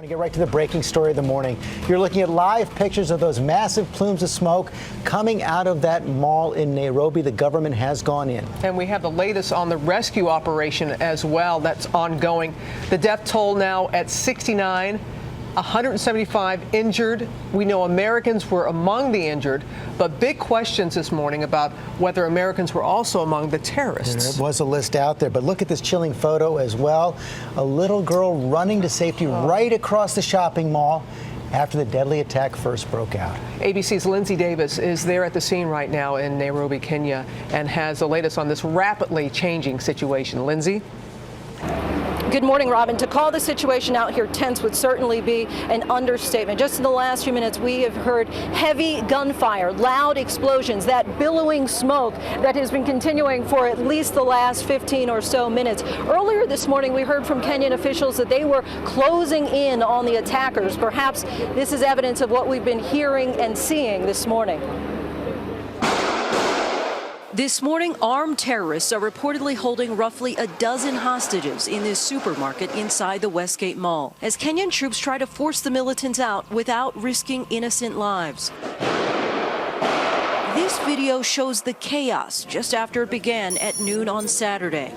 I want to get right to the breaking story of the morning. You're looking at live pictures of those massive plumes of smoke coming out of that mall in Nairobi. The government has gone in. And we have the latest on the rescue operation as well that's ongoing. The death toll now at 69. 175 injured. We know Americans were among the injured, but big questions this morning about whether Americans were also among the terrorists. There was a list out there, but look at this chilling photo as well. A little girl running to safety right across the shopping mall after the deadly attack first broke out. ABC's Lindsay Davis is there at the scene right now in Nairobi, Kenya, and has the latest on this rapidly changing situation. Lindsay? Good morning, Robin. To call the situation out here tense would certainly be an understatement. Just in the last few minutes, we have heard heavy gunfire, loud explosions, that billowing smoke that has been continuing for at least the last 15 or so minutes. Earlier this morning, we heard from Kenyan officials that they were closing in on the attackers. Perhaps this is evidence of what we've been hearing and seeing this morning. This morning, armed terrorists are reportedly holding roughly a dozen hostages in this supermarket inside the Westgate Mall, as Kenyan troops try to force the militants out without risking innocent lives. This video shows the chaos just after it began at noon on Saturday.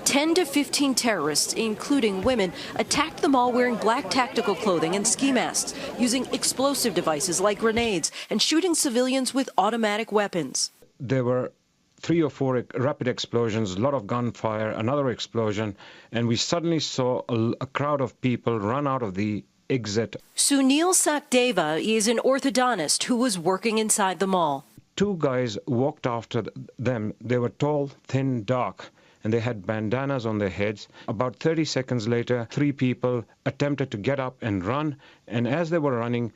10 to 15 terrorists, including women, attacked the mall wearing black tactical clothing and ski masks, using explosive devices like grenades and shooting civilians with automatic weapons. There were 3 or 4 rapid explosions, a lot of gunfire, another explosion, and we suddenly saw a crowd of people run out of the exit. Sunil Sakdeva is an orthodontist who was working inside the mall. 2 guys walked after them. They were tall, thin, dark, and they had bandanas on their heads. About 30 seconds later, 3 people attempted to get up and run, and as they were running,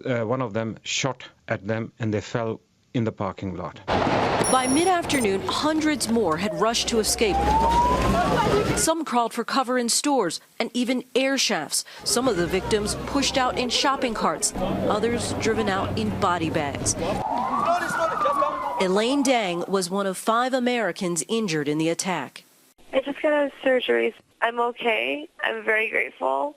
one of them shot at them, and they fell in the parking lot. By mid-afternoon, hundreds more had rushed to escape. Some crawled for cover in stores and even air shafts. Some of the victims pushed out in shopping carts, others driven out in body bags. Elaine Dang was one of 5 Americans injured in the attack. I just got out of surgery. I'm okay. I'm very grateful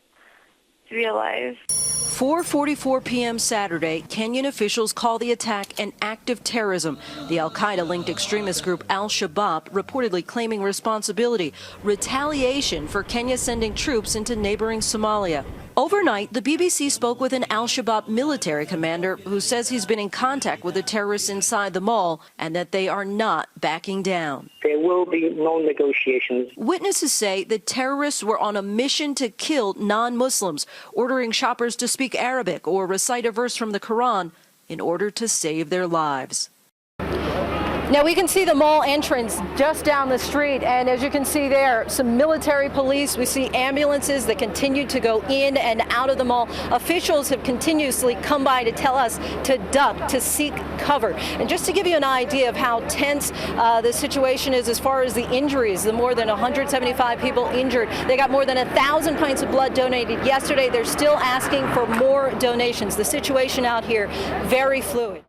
to be alive. 4:44 p.m. Saturday, Kenyan officials call the attack an act of terrorism. The al-Qaeda-linked extremist group Al-Shabaab reportedly claiming responsibility, retaliation for Kenya sending troops into neighboring Somalia. Overnight, the BBC spoke with an Al-Shabaab military commander who says he's been in contact with the terrorists inside the mall and that they are not backing down. There will be no negotiations. Witnesses say the terrorists were on a mission to kill non-Muslims, ordering shoppers to speak Arabic or recite a verse from the Quran in order to save their lives. Now we can see the mall entrance just down the street, and as you can see there, some military police. We see ambulances that continue to go in and out of the mall. Officials have continuously come by to tell us to duck, to seek cover. And just to give you an idea of how tense the situation is as far as the injuries, the more than 175 people injured. They got more than 1,000 pints of blood donated yesterday. They're still asking for more donations. The situation out here, very fluid.